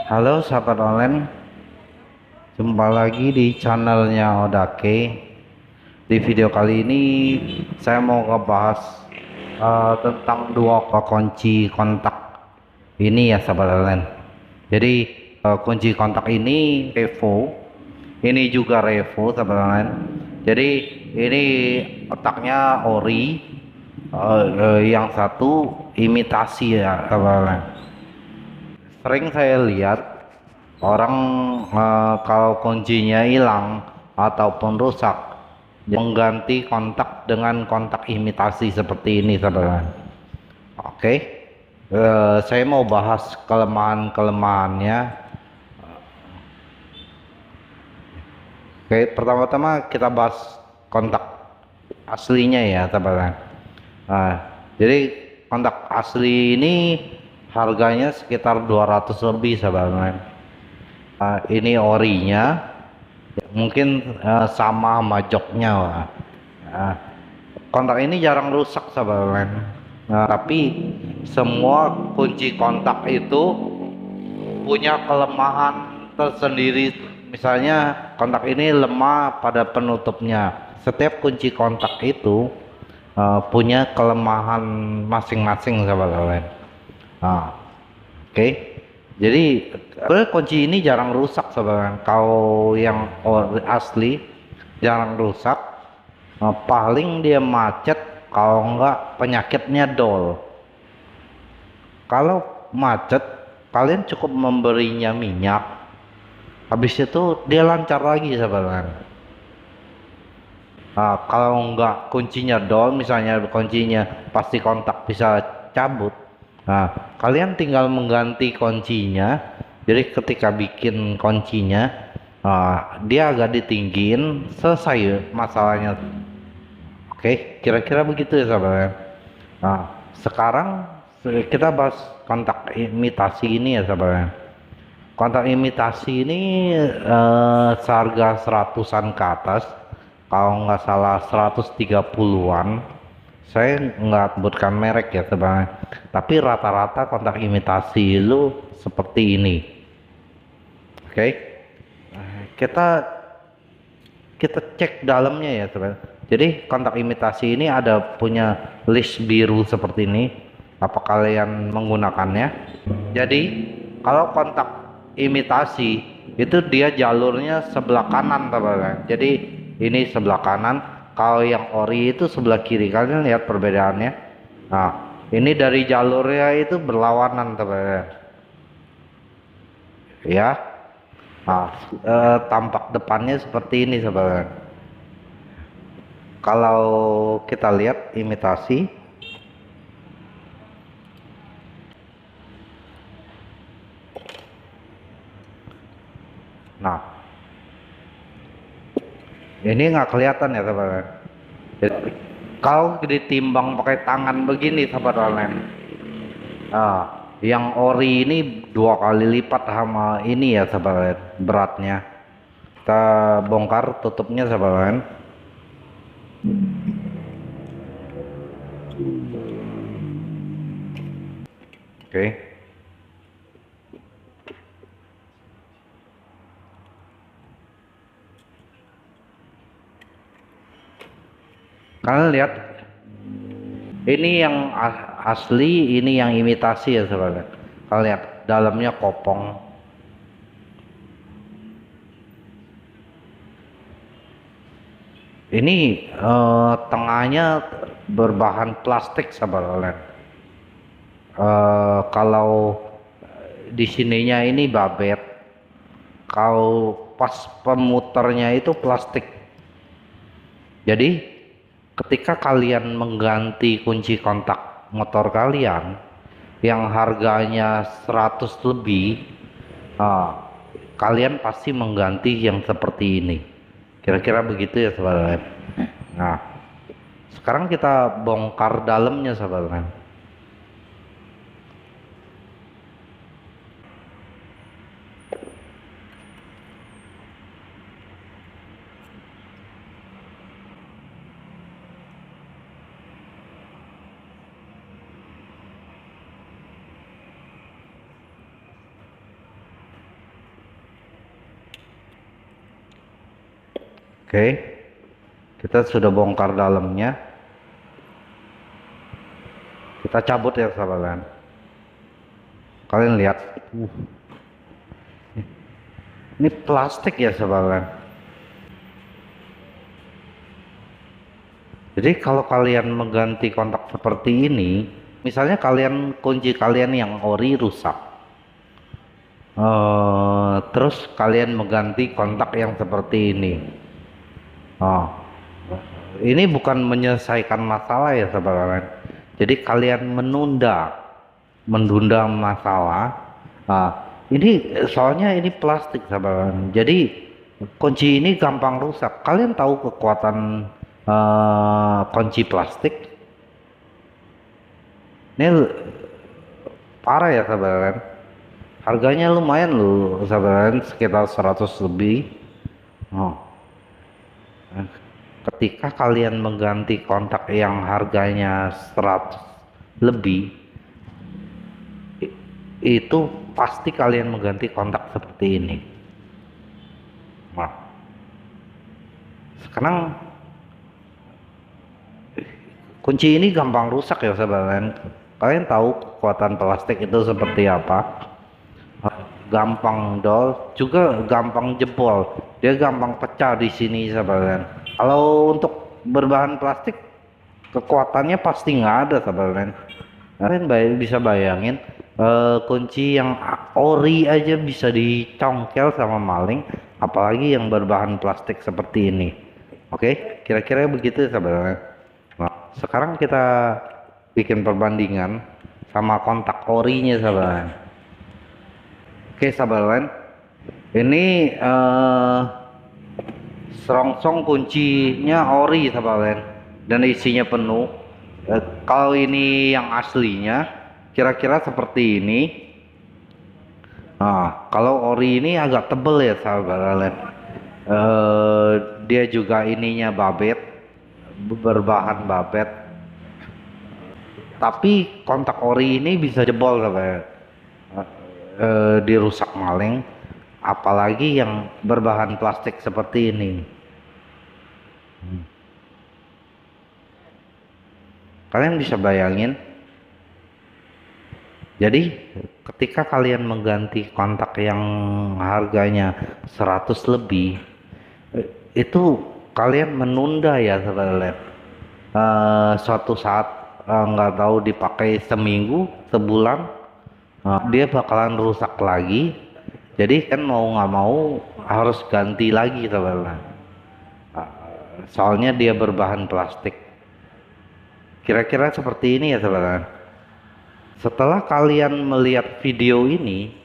Halo sahabat online, jumpa lagi di channelnya Odake. Di video kali ini saya mau ngebahas tentang dua kunci kontak ini ya sahabat online. Jadi kunci kontak ini Revo, ini juga Revo sahabat online. Jadi ini otaknya ori, yang satu imitasi ya sahabat online. Sering saya lihat orang kalau kuncinya hilang ataupun rusak mengganti kontak dengan kontak imitasi seperti ini saudara. Oke, saya mau bahas kelemahan-kelemahannya. Oke, pertama-tama kita bahas kontak aslinya ya saudara. Nah, jadi kontak asli ini harganya sekitar 200 lebih saudara. Ini orinya mungkin sama joknya. Nah, kontak ini jarang rusak sahabat. Nah, tapi semua kunci kontak itu punya kelemahan tersendiri. Misalnya kontak ini lemah pada penutupnya. Setiap kunci kontak itu punya kelemahan masing-masing sahabat. Nah, oke. Jadi kunci ini jarang rusak sebenarnya. Kalau yang asli jarang rusak. Paling dia macet kalau enggak penyakitnya dol. Kalau macet kalian cukup memberinya minyak. Habis itu dia lancar lagi sebenarnya. Kalau enggak kuncinya dol, misalnya kuncinya pasti kontak bisa cabut. Nah, kalian tinggal mengganti kuncinya. Jadi ketika bikin kuncinya, dia agak ditinggiin, selesai masalahnya. Oke, kira-kira begitu ya sahabat. Nah, sekarang kita bahas kontak imitasi ini ya sahabat. Kontak imitasi ini seharga seratusan ke atas, kalau nggak salah 130-an. Saya nggak sebutkan merek ya sebenarnya, tapi rata-rata kontak imitasi itu seperti ini. Oke, kita kita cek dalamnya ya sebenarnya. Jadi kontak imitasi ini ada punya list biru seperti ini. Apa kalian menggunakannya? Jadi kalau kontak imitasi itu dia jalurnya sebelah kanan teman-teman. Jadi ini sebelah kanan, kalau yang ori itu sebelah kiri. Kalian lihat perbedaannya. Nah, ini dari jalurnya itu berlawanan teman-teman. Ya. Nah, tampak depannya seperti ini teman-teman. Kalau kita lihat imitasi, nah ini nggak kelihatan ya teman-teman. Kalau ditimbang pakai tangan begini sahabat online, yang ori ini 2 kali lipat sama ini ya sahabat beratnya. Kita bongkar tutupnya sahabat. Oke. Kalian lihat, ini yang asli, ini yang imitasi ya sahabat. Kalian lihat dalamnya kopong. Ini tengahnya berbahan plastik sahabat. Kalau di sininya ini babet, kalau pas pemuternya itu plastik. Jadi ketika kalian mengganti kunci kontak motor kalian yang harganya 100 lebih, kalian pasti mengganti yang seperti ini. Kira-kira begitu ya sahabat. Nah, sekarang kita bongkar dalamnya sahabat. Oke, kita sudah bongkar dalamnya. Kita cabut ya sahabat. Kalian lihat, ini plastik ya sahabat. Jadi kalau kalian mengganti kontak seperti ini, misalnya kalian kunci kalian yang ori rusak, terus kalian mengganti kontak yang seperti ini. Ini bukan menyelesaikan masalah ya sahabat. Jadi kalian menunda masalah. Ini soalnya ini plastik sahabat. Jadi kunci ini gampang rusak. Kalian tahu kekuatan kunci plastik? Ini parah ya sahabat. Harganya lumayan loh sahabat, sekitar 100 lebih. Ketika kalian mengganti kontak yang harganya 100 lebih, itu pasti kalian mengganti kontak seperti ini. Nah, sekarang kunci ini gampang rusak ya sahabat. Kalian tahu kekuatan plastik itu seperti apa? Gampang dol, juga gampang jebol. Dia gampang pecah di sini sahabat. Kalau untuk berbahan plastik, kekuatannya pasti nggak ada sahabat. Kalian bisa bayangin, kunci yang ori aja bisa dicongkel sama maling, apalagi yang berbahan plastik seperti ini. Oke, kira-kira begitu sahabat. Nah, sekarang kita bikin perbandingan sama kontak orinya sahabat. Oke sahabat, ini serongsong kuncinya ori sahabat, dan isinya penuh. Kalau ini yang aslinya kira-kira seperti ini. Nah, kalau ori ini agak tebel ya sahabat. Dia juga ininya babet, berbahan babet. Tapi kontak ori ini bisa jebol sahabat, dirusak maling, apalagi yang berbahan plastik seperti ini. Kalian bisa bayangin, jadi ketika kalian mengganti kontak yang harganya 100 lebih, itu kalian menunda ya sahabat. Suatu saat nggak tahu dipakai seminggu, sebulan, dia bakalan rusak lagi. Jadi kan mau nggak mau harus ganti lagi sahabat. Soalnya dia berbahan plastik. Kira-kira seperti ini ya sahabat. Setelah kalian melihat video ini,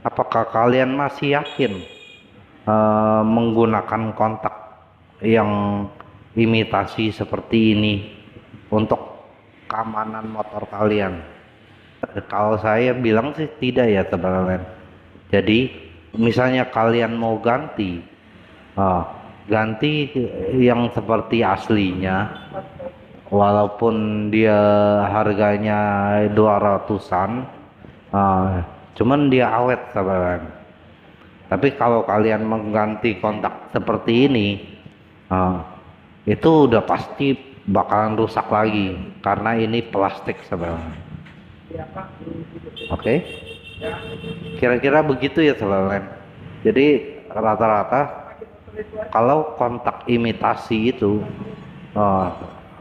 apakah kalian masih yakin menggunakan kontak yang imitasi seperti ini untuk keamanan motor kalian? Kalau saya bilang sih tidak ya teman-teman. Jadi misalnya kalian mau ganti, ganti yang seperti aslinya, walaupun dia harganya 200-an, cuman dia awet teman-teman. Tapi kalau kalian mengganti kontak seperti ini, itu udah pasti bakalan rusak lagi karena ini plastik sebenarnya. Oke, kira-kira begitu ya teman-teman. Jadi rata-rata kalau kontak imitasi itu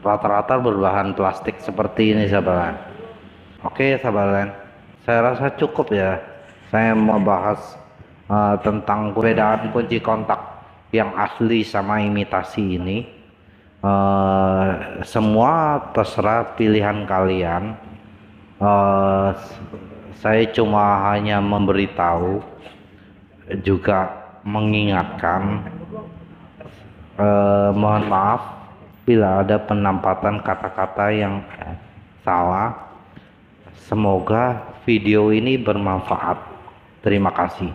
rata-rata berbahan plastik seperti ini sahabat. Oke sahabat, saya rasa cukup ya. Saya mau bahas tentang perbedaan kunci kontak yang asli sama imitasi ini. Semua terserah pilihan kalian. Saya cuma hanya memberitahu, juga mengingatkan. Mohon maaf bila ada penampatan kata-kata yang salah. Semoga video ini bermanfaat. Terima kasih.